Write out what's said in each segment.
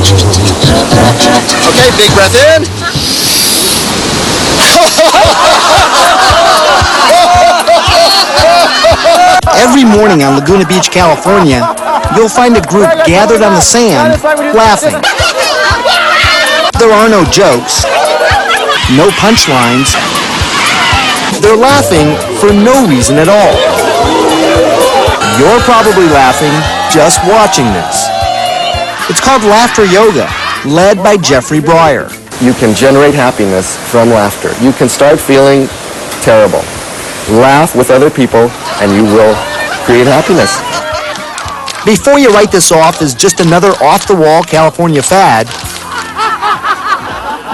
Okay, big breath in. Every morning on Laguna Beach, California, you'll find a group gathered on the sand, laughing. There are no jokes, no punchlines. They're laughing for no reason at all. You're probably laughing just watching this. It's called laughter yoga, led by Jeffrey Breyer. You can generate happiness from laughter. You can start feeling terrible. Laugh with other people and you will create happiness. Before you write this off as just another off-the-wall California fad,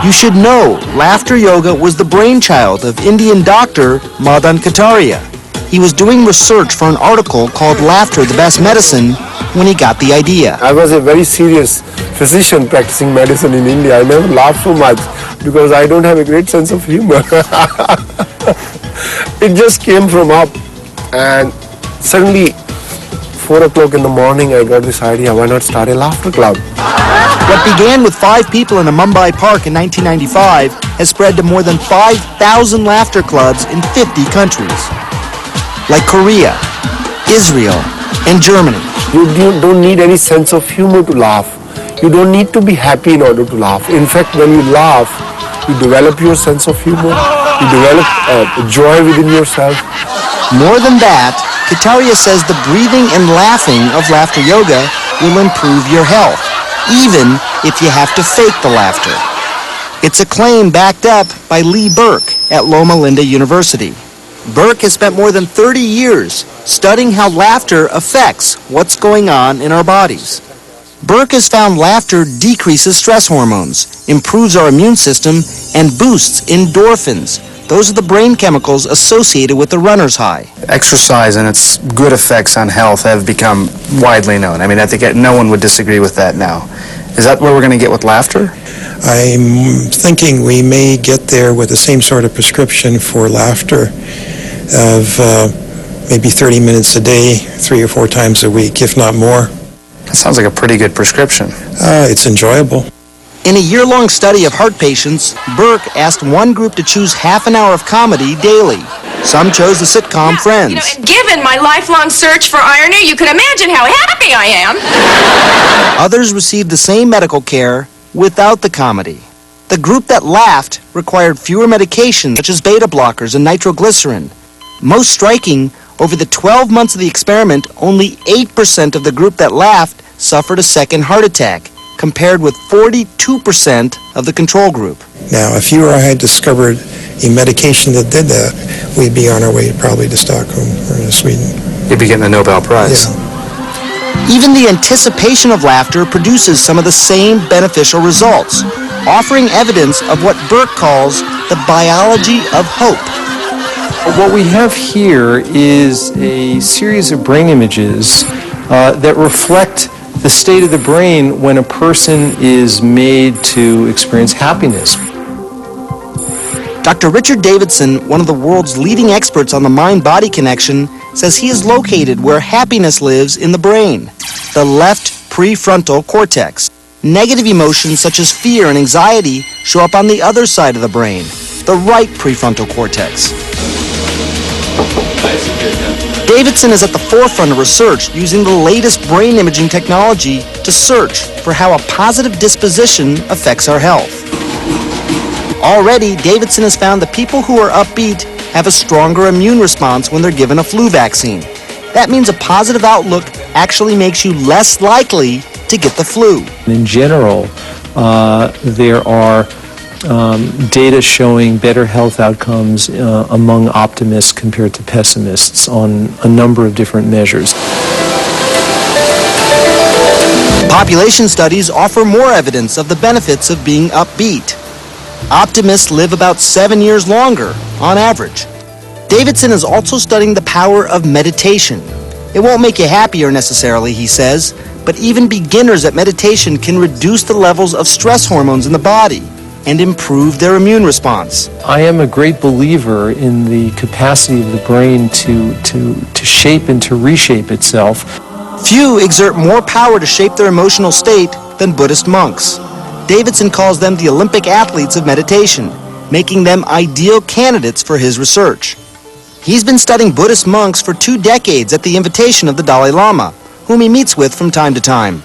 you should know laughter yoga was the brainchild of Indian doctor Madan Kataria. He was doing research for an article called Laughter, the Best Medicine when he got the idea. I was a very serious physician practicing medicine in India. I never laughed so much because I don't have a great sense of humor. It just came from up, and suddenly 4 o'clock in the morning I got this idea, why not start a laughter club? What began with 5 people in a Mumbai park in 1995 has spread to more than 5,000 laughter clubs in 50 countries, like Korea, Israel, and Germany. You don't need any sense of humor to laugh. You don't need to be happy in order to laugh. In fact, when you laugh, you develop your sense of humor, you develop joy within yourself. More than that, Kataria says the breathing and laughing of laughter yoga will improve your health, even if you have to fake the laughter. It's a claim backed up by Lee Burke at Loma Linda University. Burke has spent more than 30 years studying how laughter affects what's going on in our bodies. Burke has found laughter decreases stress hormones, improves our immune system, and boosts endorphins. Those are the brain chemicals associated with the runner's high. Exercise and its good effects on health have become widely known. I mean, I think no one would disagree with that now. Is that what we're going to get with laughter? I'm thinking we may get there with the same sort of prescription for laughter of maybe 30 minutes a day, 3 or 4 times a week, if not more. That sounds like a pretty good prescription. It's enjoyable. In a year-long study of heart patients, Burke asked one group to choose half an hour of comedy daily. Some chose the sitcom Friends. You know, given my lifelong search for irony, you can imagine how happy I am. Others received the same medical care without the comedy. The group that laughed required fewer medications such as beta blockers and nitroglycerin. Most striking, over the 12 months of the experiment, only 8% of the group that laughed suffered a second heart attack, compared with 42% of the control group. Now, if you or I had discovered a medication that did that, we'd be on our way probably to Stockholm or to Sweden. You'd be getting the Nobel Prize. Yeah. Even the anticipation of laughter produces some of the same beneficial results, offering evidence of what Burke calls the biology of hope. What we have here is a series of brain images that reflect the state of the brain when a person is made to experience happiness. Dr. Richard Davidson, one of the world's leading experts on the mind-body connection, says he is located where happiness lives in the brain, the left prefrontal cortex. Negative emotions such as fear and anxiety show up on the other side of the brain, the right prefrontal cortex. Davidson is at the forefront of research using the latest brain imaging technology to search for how a positive disposition affects our health. Already, Davidson has found that people who are upbeat have a stronger immune response when they're given a flu vaccine. That means a positive outlook actually makes you less likely to get the flu. In general, there are data showing better health outcomes among optimists compared to pessimists on a number of different measures. Population studies offer more evidence of the benefits of being upbeat. Optimists live about 7 years longer, on average. Davidson is also studying the power of meditation. It won't make you happier necessarily, he says, but even beginners at meditation can reduce the levels of stress hormones in the body and improve their immune response. I am a great believer in the capacity of the brain to shape and to reshape itself. Few exert more power to shape their emotional state than Buddhist monks. Davidson calls them the Olympic athletes of meditation, making them ideal candidates for his research. He's been studying Buddhist monks for 2 decades at the invitation of the Dalai Lama, whom he meets with from time to time.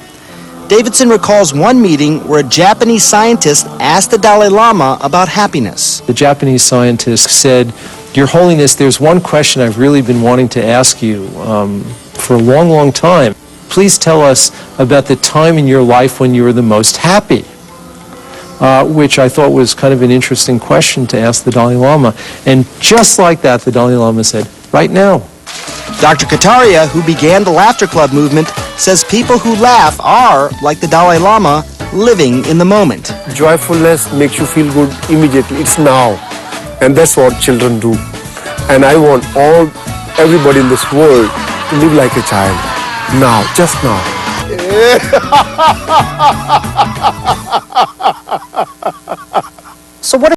Davidson recalls one meeting where a Japanese scientist asked the Dalai Lama about happiness. The Japanese scientist said, "Your Holiness, there's one question I've really been wanting to ask you for a long, long time. Please tell us about the time in your life when you were the most happy," which I thought was kind of an interesting question to ask the Dalai Lama. And just like that, the Dalai Lama said, "Right now." Dr. Kataria, who began the Laughter Club movement, says people who laugh are, like the Dalai Lama, living in the moment. Joyfulness makes you feel good immediately. It's now. And that's what children do. And I want everybody in this world to live like a child. Now, just now. So what